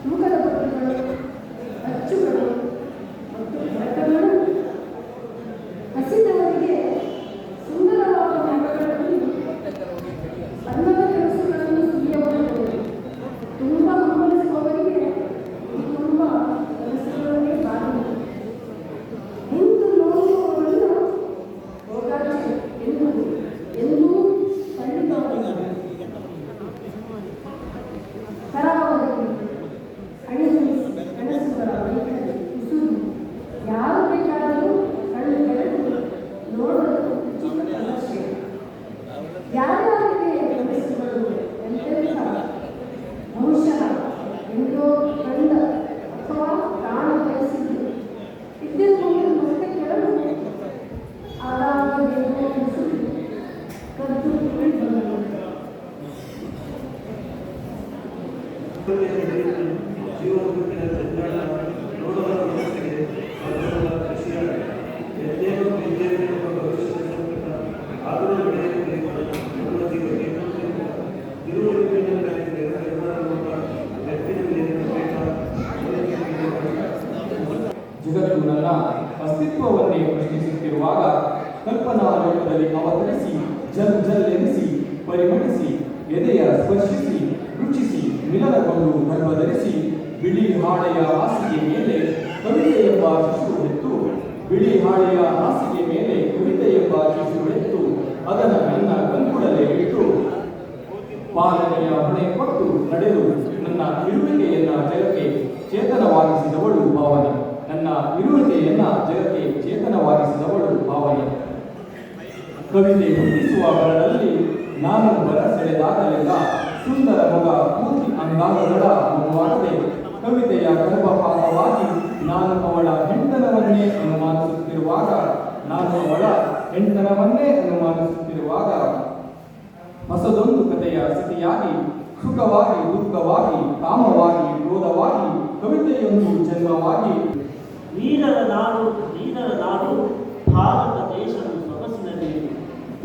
ತೂಕದ ಪಟ್ಟಿಗಳು, ಅಚ್ಚುಗಳು ಮತ್ತು ಫಲಕಗಳು ಹಸಿದವರಿಗೆ ಸುಂದರವಾದ ಮರಗಳಲ್ಲಿ ಬಣ್ಣದ ಕೆಲಸಗಳನ್ನು ಸುಲಿಯಬಹುದು. ತುಂಬ ಹಂಬಲಿಸುವವರಿಗೆ ತುಂಬ ಕೆಲಸಗಳನ್ನೇ ಬಾಗಿ ನಿಂತು ನೋಡುವವರನ್ನು ಹೋಗಾಚೆ ಎನ್ನುವುದು ಎಂದೂ ಖಂಡಿತವಾಗಿ ತರವಾಗಿ ಕನಸುಗಳ ವೈಖರಿ ಕುಸುರು ಯಾರು ಬೇಕಾದರೂ ಕಣ್ಣು ತೆರೆದು ನೋಡಲು ಉಚಿತ ಪ್ರದರ್ಶನ. ಯಾರ್ಯಾರಿಗೆ ಕನಸುಗಳು ಎಂತೆಂಥ ಬಹುಶಃ ಎಂದೋ ಕಂಡ ಅಥವಾ ಕಾಣ ಬಯಸಿದ್ದು ಇದ್ದಿರಬಹುದು. ಮತ್ತೆ ಕೆಲವು ಆರಾಮದೇನೋ ಅನಿಸುವುದು ಕದ್ದು ಕುಳಿ ಬಂದರು. ಜಗತ್ತು ನನ್ನ ಅಸ್ತಿತ್ವವನ್ನೇ ಪ್ರಶ್ನಿಸುತ್ತಿರುವಾಗ ಕಲ್ಪನಾ ಲೋಕದಲ್ಲಿ ಅವತರಿಸಿ ಜಲ್ ಜಲ್ ಎನಿಸಿ ಪರಿಮಣಿಸಿ ಎದೆಯ ಸ್ಪರ್ಶಿಸಿ ರುಚಿಸಿ ಮಿಲನಗೊಂಡು ಗರ್ಭಧರಿಸಿ ಬಿಳಿ ಹಾಳೆಯ ಹಾಸಿಗೆ ಮೇಲೆ ಕವಿತೆ ಎಂಬ ಶಿಶು ಎತ್ತು ಬಿಳಿ ಹಾಳೆಯ ಹಾಸಿಗೆ ಮೇಲೆ ಕವಿತೆ ಎಂಬ ಶಿಶು ಎತ್ತು ಅದನ್ನು ನನ್ನ ಕಂಕುಳಲೆ ಇಟ್ಟು ಪಾಲನೆಯ ಹೊಣೆ ಕೊಟ್ಟು ನಡೆದು ನನ್ನ ಇರುವಿಕೆಯನ್ನ ಜಗಕ್ಕೆ ಚೇತನವಾಗಿಸಿದವಳು ಭಾವನೆ. ನನ್ನ ಇರುವಿಕೆಯನ್ನ ಜಗಕ್ಕೆ ಚೇತನವಾಗಿಸಿದವಳು ಭಾವನೆ. ಕವಿತೆ ಹುಟ್ಟಿಸುವ ಬರದಲ್ಲಿ ನಾನು ಬರ ಸೆಳೆದಾಗಲೆಲ್ಲ ಸುಂದರ ಮೊಗ ಪೂರ್ತಿ ಅಂಗಾಂಗಗಳ ಮಗುವಾಗದೆ ಕವಿತೆಯ ಗರ್ಭಪಾತವಾಗಿ ನಾನು ಅವಳ ಹೆಂಡನವನ್ನೇ ಅನುಮಾನಿಸುತ್ತಿರುವಾಗ ಹೊಸದೊಂದು ಕಥೆಯ ಸ್ಥಿತಿಯಾಗಿ ಸುಖವಾಗಿ ದುಃಖವಾಗಿ ಕಾಮವಾಗಿ ಕ್ರೋಧವಾಗಿ ಕವಿತೆಯೊಂದು ಜನ್ಮವಾಗಿ ವೀರರ ನಾಡು ಭಾರತ ದೇಶದ ಸೊಗಸಿನಲ್ಲಿ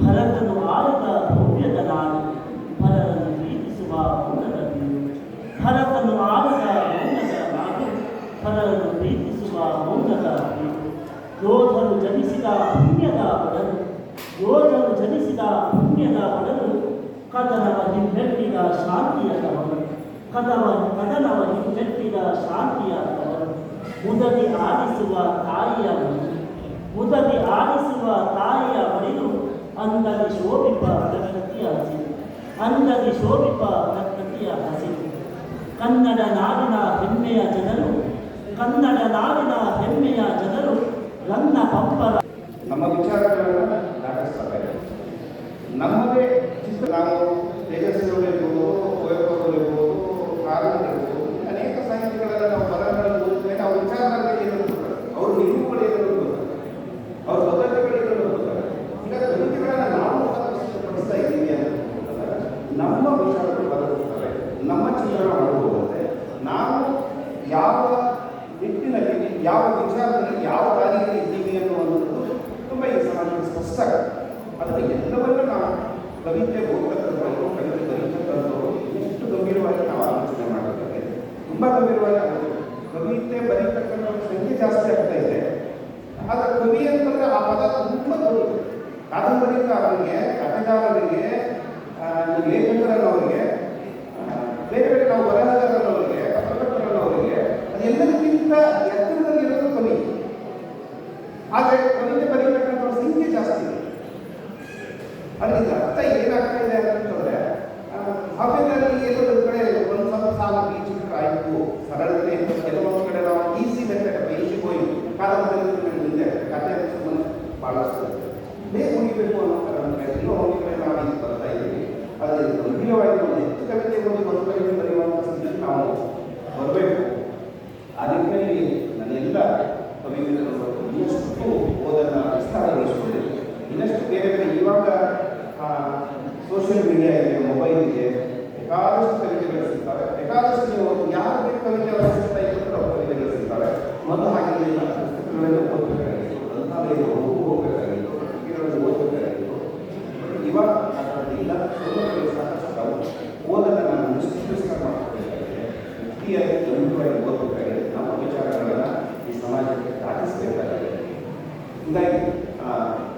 ಭರತನು ಆಳಿದ ಭವ್ಯದ ನಾಡು ಭರತನು ಪ್ರೀತಿಸುವ ಮೌನದ ಬೀಡು. ಭರತನು ಆಳಿದ ಮೌನದ ನಾಡು ಭರತನು ಪ್ರೀತಿಸುವ ಮೌನದ ಬೀಡು. ಯೋಧರು ಜನಿಸಿದ ಪುಣ್ಯದ ಒಡಲು ಕದನವ ಹಿಮ್ಮೆಟ್ಟಿದ ಶಾಂತಿಯ ತವರು ಮುದದಿ ಆಡಿಸುವ ತಾಯಿಯ ಮಡಿಲು ಅಂದದಿ ಶೋಭಿಪ ಪ್ರಕೃತಿಯ ಹಸಿರು. ಕನ್ನಡ ನಾಡಿನ ಹೆಮ್ಮೆಯ ಜನರು ರನ್ನ ಪಂಪರ ನಮ್ಮ ವಿಚಾರಗಳನ್ನು ದಾಟಿಸ್ತಾರೆ. ನಮ್ಮದೇ ಚಿತ್ರ ನಾವು ತೇಜಸ್ವಿಗಳಿರ್ಬೋದು, ಕುವೆಂಪುಗಳಿರ್ಬೋದು, ಕಾರಂತರಿರ್ಬೋದು, ಅನೇಕ ಸಾಹಿತ್ಯಗಳನ್ನು ನಾವು ಬರಹಗಳನ್ನು ಓದಿದ್ಮೇಲೆ ಅವ್ರ ವಿಚಾರಗಳಿಗೆ ಏನು ಗೊತ್ತಾಗುತ್ತೆ, ಅವ್ರ ನಿಲುವುಗಳೇನು ಗೊತ್ತಾಗುತ್ತೆ, ಅವ್ರ ಪದ್ಧತಿಗಳೇನು ಗೊತ್ತಾಗುತ್ತೆ. ಈಗ ಕವಿತೆಗಳನ್ನು ನಾವು ಪಡಿಸ್ತಾ ಇದ್ದೀವಿ ಅಂತ ನಮ್ಮ ವಿಚಾರಗಳು ಬರಬೇಕಾದ್ರೆ ನಮ್ಮ ಚಿತ್ರಣ ಹೊರಗೋಗುತ್ತೆ. ನಾವು ಯಾವ ನಿಟ್ಟಿನಲ್ಲಿ, ಯಾವ ವಿಚಾರದಲ್ಲಿ, ಯಾವ ದಾರಿಯಲ್ಲಿ ಇದ್ದೀವಿ ಅನ್ನುವಂಥದ್ದು ತುಂಬ ಈ ಸಮಾಜಕ್ಕೆ ಸ್ಪಷ್ಟ ಆಗುತ್ತೆ. ಅದಕ್ಕೆ ಎಲ್ಲವನ್ನೂ ನಾವು ಕವಿತೆ ಓದ್ತಕ್ಕಂಥವ್ರು, ಕವಿತೆ ಬರೀತಕ್ಕಂಥವ್ರು ಎಷ್ಟು ಗಂಭೀರವಾಗಿ ನಾವು ಆಲೋಚನೆ ಮಾಡಬೇಕಾಗಿದೆ. ತುಂಬ ಗಂಭೀರವಾಗಿ ಕವಿತೆ ಬರೀತಕ್ಕಂಥವ್ರ ಸಂಖ್ಯೆ ಜಾಸ್ತಿ ಆಗ್ತಾ ಇದೆ. ಆದರೆ ಕವಿ ಅಂತಂದರೆ ಆ ಪದ ತುಂಬ ದೊಡ್ಡದು. ಕಾದಂಬರಿಕಾರರಿಗೆ, ಕಥೆಗಾರರಿಗೆ, ಲೇಖಕರನ್ನವರಿಗೆ, ಬೇರೆ ಬೇರೆ ನಾವು ಬರಹಗಾರರನ್ನವರಿಗೆ, ಪತ್ರಕರ್ತರನ್ನವರಿಗೆ ಅದೆಲ್ಲದಕ್ಕಿಂತ ಎತ್ತರದಲ್ಲಿ ಇರೋದು ಕವಿ. ಆದರೆ ಕವಿತೆ ಬರೀತಕ್ಕಂಥವ್ರ ಸಂಖ್ಯೆ ಜಾಸ್ತಿ ಇದೆ. ಅದರಿಂದ ಅರ್ಥ ಏನಾಗ್ತಾ ಇದೆ ಅಂತಂದರೆ, ಕಾವ್ಯದಲ್ಲಿ ಏನೋ ಒಂದು ಕಡೆ ಒಂದು ಸ್ವಲ್ಪ ಸಾಲ ಬೀಚಿಗೆ ಆಯಿತು, ಸರಳತೆ, ಕೆಲವೊಂದು ಕಡೆ ನಾವು ಈಸಿ ಮೆಥಡ್ ಈಸಿ ಹೋಗಿ ಕಾದಂಬರಿ ಮುಂದೆ ಕಥೆ ಸಂಬಂಧ ಭಾಳಷ್ಟು ಬೇಗ ಮುಗಿಬೇಕು ಅನ್ನೋ ಕಾರಣಕ್ಕೆ ಎಲ್ಲೋ ಹೋಗಿ ನಾವು ಇದು ಬರ್ತಾ ಇದ್ದೀವಿ. ಆದರೆ ಗಂಭೀರವಾಗಿ ಒಂದು ಹೆಚ್ಚು ಕವಿತೆ ಒಂದು ಕವಿತೆ ಬರೆಯುವಂಥ ಸ್ಥಿತಿಗೆ ನಾವು ಬರಬೇಕು. ಆ ನಿಟ್ಟಿನಲ್ಲಿ ನನ್ನೆಲ್ಲ ಕವಿತೆಗಳು ಇನ್ನಷ್ಟು ಓದನ್ನು ವಿಸ್ತಾರಗೊಳಿಸ್ಬೋದು. ಇನ್ನಷ್ಟು ಬೇರೆ ಬೇರೆ ಇವಾಗ ಸೋಷಿಯಲ್ ಮೀಡಿಯಾ ಇದೆ, ಮೊಬೈಲ್ ಇದೆ, ಬೇಕಾದಷ್ಟು ಕವಿತೆಗಳು ಸಿಗ್ತವೆ. ಬೇಕಾದಷ್ಟು ನೀವು ಯಾರು ಬೇಕು ಕವಿತೆಗಳು ಸಿಗ್ತಾ ಇದ್ದರೂ ಅವ್ರ ಕವಿತೆಗಳು ಸಿಗ್ತವೆ. ಮೊದಲು ಹಾಗಿರಲಿಲ್ಲ. ಪುಸ್ತಕಗಳನ್ನು ಓದಬೇಕಾಗಿತ್ತು, ಗ್ರಂಥಾಲಯಗಳು ಹೋಗಬೇಕಾಗಿತ್ತು, ಪತ್ರಿಕೆಗಳನ್ನು ಓದಬೇಕಾಗಿತ್ತು. ಇವಾಗ ಅದರಲ್ಲಿ ಇಲ್ಲ. ಸಾಕಷ್ಟು ಓದನ್ನು ನಾನು ನಿಷ್ಕೃಷ್ಟ ಮಾಡ್ಕೊಳ್ಬೇಕಾಗಿದೆ. ಗಟ್ಟಿಯಾಗಿ ಗಂಭೀರವಾಗಿ ಓದಬೇಕಾಗಿದೆ. ನಮ್ಮ ವಿಚಾರಗಳನ್ನು ಈ ಸಮಾಜಕ್ಕೆ ದಾಟಿಸಬೇಕಾಗಿದೆ. ಹೀಗಾಗಿ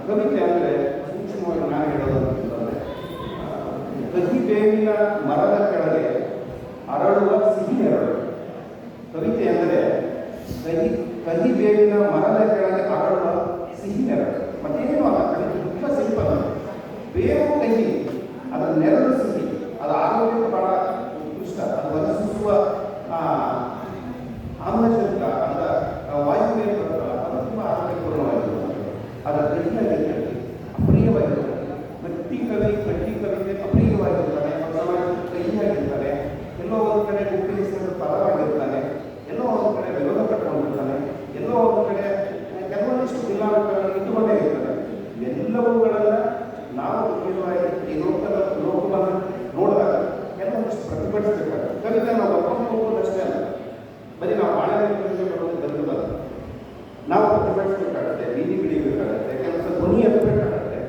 ಕವಿತೆ ಅಂದರೆ ಸೂಕ್ಷ್ಮವಾಗಿ ನಾನು ಹೇಳೋದು ಅಂತಂದರೆ ಕಹಿಬೇವಿನ ಮರದ ಕೆಳಗೆ ಅರಳುವ ಸಿಹಿ ನೆರಳು. ಕವಿತೆ ಅಂದರೆ ಕಹಿಬೇವಿನ ಮರದ ಕೆಳಗೆ ಅರಳುವ ಸಿಹಿ ನೆರಳು. ಮತ್ತೇನು ಅಲ್ಲ, ಕವಿತೆ ತುಂಬ ಸಿಂಪಲ್. ಬೇವು ಕಹಿ, ಅದರ ನೆರಳು ಸಿಹಿ, ಅದು ಆರೋಗ್ಯಕ್ಕೆ ಬಹಳ ಉತ್ಕೃಷ್ಟ. ಅದು ಹೊರಸೂಸುವ ಆಮ್ಲಜನಕ ಅಂತ ವಾಯುವಿನ ಅದು ತುಂಬ ಆರೋಗ್ಯಪೂರ್ಣವಾಗಿರುತ್ತದೆ. ಅದರ ಕಹಿಯಾಗಿರ್ತದೆ, ಅಪ್ರಿಯವಾಗಿರುತ್ತದೆ. ಕಟ್ಟಿ ಕವಿತೆ ಅಪ್ರಿಯವಾಗಿರ್ತಾನೆ, ಸಮಾಜಕ್ಕೆ ಕಹಿಯಾಗಿರ್ತಾನೆ. ಎಲ್ಲೋ ಒಂದು ಕಡೆ ಗುಪ್ಪಿನ ಪರವಾಗಿರ್ತಾನೆ, ಎಲ್ಲೋ ಒಂದು ಕಡೆ ವಿರೋಧ ಪಟ್ಟುಕೊಂಡಿರ್ತಾನೆ, ಎಲ್ಲೋ ಒಂದು ಕಡೆ ಕೆಲವೊಂದಿಷ್ಟು ಭಿನ್ನಾಭಿಪ್ರಾಯಗಳನ್ನು ಇಟ್ಟುಕೊಂಡೇ ಇರ್ತಾರೆ. ಎಲ್ಲವುಗಳನ್ನು ನಾವು ಗಂಭೀರವಾಗಿ ಈ ಲೋಕವನ್ನು ನೋಡಿದಾಗ ಕೆಲವೊಂದಿಷ್ಟು ಪ್ರತಿಭಟಿಸಬೇಕಾಗುತ್ತೆ. ಕವಿತೆ ನಾವು ಬರ್ಕೊಂಡು ಹೋಗೋದಷ್ಟೇ ಅಲ್ಲ, ಬರೀ ನಾವು ಬಾಳೆ ಬರೋದು ಗಂಧದ ನಾವು ಪ್ರತಿಭಟಿಸಬೇಕಾಗುತ್ತೆ, ಬೀದಿ ಬಿಡಿಬೇಕಾಗುತ್ತೆ, ಕೆಲಸ ಧ್ವನಿ ಎತ್ತಬೇಕಾಗುತ್ತೆ.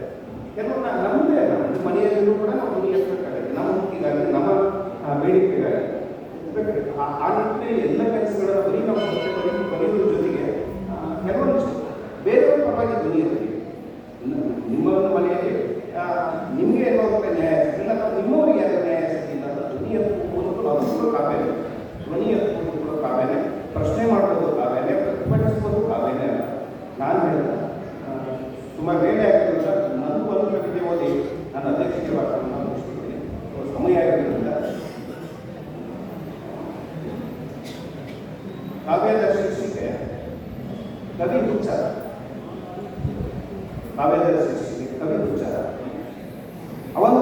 ಕೆಲವೊಂದು ನಮ್ಮದೇ ನಮ್ಮ ಮನೆಯಲ್ಲಿಯೂ ಕೂಡ ನಾವು ಧ್ವನಿ ಎತ್ತಬೇಕಾಗುತ್ತೆ. ನಮ್ಮ ಮುಕ್ತಿಗಾಗಿ, ನಮ್ಮ ಬೇಡಿಕೆಗಾಗಿ ಆ ನಿಟ್ಟಿನಲ್ಲಿ ಎಲ್ಲ ಕೆಲಸಗಳನ್ನು ಬರೀ ನಾವು ಬರೆಯೋದ್ರ ಜೊತೆಗೆ ಕೆಲವೊಂದಿಷ್ಟು ಬೇರೆಯವ್ರ ಪರವಾಗಿ ಧ್ವನಿ ಎತ್ತೀವಿ. ನಿಮ್ಮ ಮನೆಯಲ್ಲಿ ನಿಮಗೆ ಏನೋ ನ್ಯಾಯ ಸಿಕ್ಕಿಲ್ಲ ಅಥವಾ ನಿಮ್ಮವರಿಗೆ ಯಾರು ನ್ಯಾಯ ಸಿಕ್ಕಿಲ್ಲ ಅಂತ ಧ್ವನಿ ಎತ್ತುವುದು ಅದು ಕೂಡ ಕಾವ್ಯನೇ. ಧ್ವನಿ ಎತ್ತುವುದು ಕೂಡ ಕಾವ್ಯನೇ, ಪ್ರಶ್ನೆ ಮಾಡೋದು ಕಾವ್ಯನೇ, ಪ್ರತಿಭಟಿಸ್ಬೋದು ಕಾವ್ಯನೇ. ನಾನು ಹೇಳಿದ ಸುಮಾರು ವೇಳೆ ಆಗಿರೋದ್ರಿಂದ ನನಗೂ ಒಂದು ಕವಿತೆ ಓದಿ ನನ್ನ ಅಧ್ಯಕ್ಷತೆ ಭಾಷೆಯನ್ನು ಮುಗಿಸ್ತಿದ್ದೀನಿ. ಸಮಯ ಆಗಿರೋದ್ರಿಂದ ಕಾವ್ಯದ ಶೀರ್ಷಿಕೆ ಕವಿ ಹುಚ್ಚ. ಕಾವ್ಯದ ಶೀರ್ಷಿಕೆ ಕವಿ ಹುಚ್ಚ. ಅವನು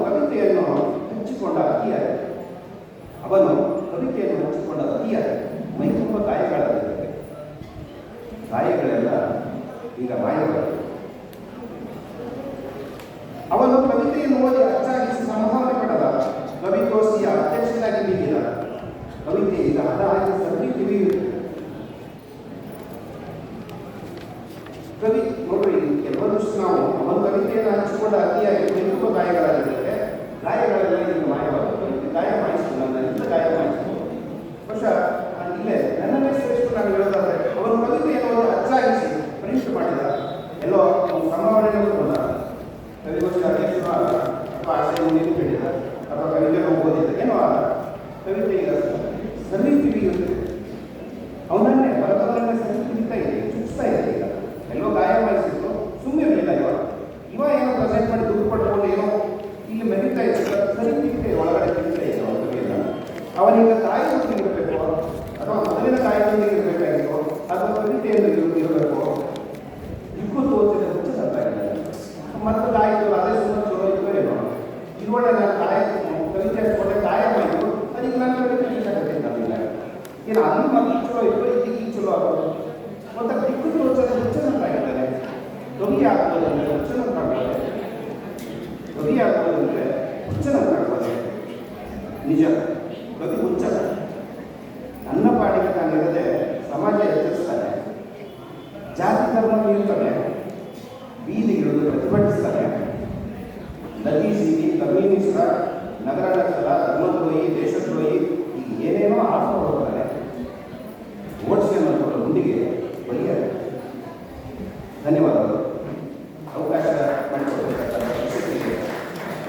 ಕವಿತೆಯನ್ನು ಹಂಚಿಕೊಂಡ ಅತಿಯಾಗಿ ಮೈ ತುಂಬ ಗಾಯಗಳಾಗಿರುತ್ತೆ. ಗಾಯಗಳೆಲ್ಲ ಈಗ ಮಾಯವಾಗಿದೆ. ಅವನು ಕವಿತೆಯನ್ನು ಓದಿ ಅಚ್ಚಾಗಿಸಿ ಸಮಾಧಾನ ಪಡೆದ ಕವಿಗೋಷ್ಠಿಯ ಅಧ್ಯಕ್ಷನಾಗಿ ಬಿದ್ದಿದ. ಕವಿತೆ ಈಗ ಹದ ಹಾಕಿ ಸರಿ ತಿಳಿಯುತ್ತೆ. ಕವಿ ನೋಡ್ರಿ, ಕೆಲವೊಂದಿಷ್ಟು ನಾವು ಅವನ ಕವಿತೆಯನ್ನು ಹಂಚಿಕೊಂಡ ಅತಿಯಾಗಿ ತುಂಬ ಗಾಯಗಳಾಗಿರುತ್ತೆ. ಗಾಯಗಳೆಲ್ಲ ಈಗ ಮಾಯವಾಗುತ್ತೆ. ಗಾಯ ಮಾಯಿಸಿಲ್ಲ, ಎಲ್ಲ ಗಾಯ ಮಾಯಿಸಿದ್ರು. ಬಹುಶಃ ಇಲ್ಲೇ ನನ್ನನ್ನೇ ಸೇರಿಸಿಕೊಂಡು ನಾನು ಹೇಳೋದಾದ್ರೆ ಅವನ ಕವಿತೆಯನ್ನು ಅಚ್ಚಾಗಿಸಿ ಪ್ರಿಂಟ್ ಮಾಡಿದ. ಎಲ್ಲೋ ಸಂಭಾವನೆಗಳು ಕೂಡ ಕವಿಗೋಷ್ಠಿ ಅಧ್ಯಕ್ಷರು ಆದ ಅಥವಾ ಆಶಯ ಮುಂದೆ ಹೇಳಿದ ಅಥವಾ ಕವಿತೆಯನ್ನು ಓದಿದ ಏನೋ ಆದ. ಕವಿತೆ ಈಗ ಸರಿ ತಿಳಿಯುತ್ತೆ. ಅವನನ್ನೇ ಬರದವರನ್ನೇ ಸರಿ ತಿಳಿತಾ ಇದೆ, ಚುಚ್ತಾ ಇದೆ. ಈಗ ಎಲ್ಲೋ ಗಾಯ ಮಾಡಿಸಿದ್ರು, ಸುಮ್ಮನೆ ಇರಲಿಲ್ಲ. ಇವ ಏನೋ ಪ್ರೆಸೆಂಟ್ ಮಾಡಿ ದುಡ್ಡು ಪಡ್ಕೊಂಡು ಏನೋ ಇಲ್ಲಿ ಮೆರಿತಾ ಇದೆ, ಸರಿ ತಿಳಿತೆ ಒಳಗಡೆ ತಿಳಿತಾ ಇದೆ. ಅವನಿಗೆ ತಾಯಿಯೊಂದಿಗೆ ಇರಬೇಕು ಅಥವಾ ಮೊದಲಿನ ತಾಯಿಯೊಂದಿಗೆ ಇರಬೇಕಾಗಿತ್ತು ಅಥವಾ ಕವಿತೆಯಲ್ಲಿ ಇರಬೇಕು. ದಿಕ್ಕು ತೋರಿಸಿದ ಹುಚ್ಚ ಸತ್ತಾಗಿದ್ದಾರೆ. ಮತ್ತು ತಾಯಿತು ಅದೇ ಸುಮ್ಮನೆ ಚಲೋ ಇತ್ತು ಏನೋ ಇರುವಳೆ ನಾನು ಕವಿತೆ ಹಚ್ಕೊಂಡೆ ಕಾಯಮಾಯಿತು. ಅದಕ್ಕೆ ನಾನು ಕವಿತೆ ಇಷ್ಟಪಟ್ಟೆ ನಮ್ಮಿಲ್ಲ. ಏನು ಅಲ್ಲಿ ಮತ್ತೆ ಚಲೋ ಇತ್ತು, ಇದಕ್ಕೆ ಚಲೋ ಆಗೋದು. ಮತ್ತು ದಿಕ್ಕು ತೋರಿಸೋದು ಹುಚ್ಚನಂತಾಗಿದ್ದಾರೆ. ಕವಿ ಆಗ್ಬೋದಂದ್ರೆ ಹುಚ್ಚನಂತಾಗ್ಬೋದು, ಕವಿ ಆಗ್ಬೋದಂದ್ರೆ ಹುಚ್ಚನಂತಾಗ್ಬೋದು. ನಿಜ, ಕವಿ ಹುಚ್ಚ. ನನ್ನ ಪಾಡಿಗೆ ತಾನಿರದೆ ಸಮಾಜ ಎಚ್ಚರಿಸ್ತಾನೆ, ಜಾತಿ ಧರ್ಮ ಮೀರ್ತಾನೆ, ಬೀದಿಗಿಳಿದು ಪ್ರತಿಭಟಿಸ್ತಾನೆ. ನದಿ ಸೀದಿ, ಕಮ್ಯುನಿಸ್ಟ, ನಗರ ನಕ್ಸಲ, ಧರ್ಮದ್ರೋಹಿ, ದೇಶದ್ರೋಹಿ, ಈಗ ಏನೇನೋ ಆಡ್ಕೊಂಡು ಹೋಗ್ತಾನೆ. ಓಟ್ಸಿ ಅನ್ನೋದ್ರ ಮುಂದಿಗೆ ಬಲಿಯಾಗ. ಧನ್ಯವಾದಗಳು. ಅವಕಾಶ ಮಾಡಿಕೊಡಬೇಕಾದ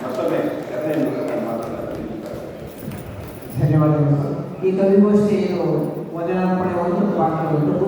ಮತ್ತೊಮ್ಮೆ ಕಥೆಯನ್ನು ಮಾತನಾಡುತ್ತಾರೆ. ಧನ್ಯವಾದಗಳು. ಈ ಕವಿಗೋಷ್ಠಿಯು ಮೊದಲ ಪಡೆ ಒಂದು ಪಾಠ ಉಂಟು.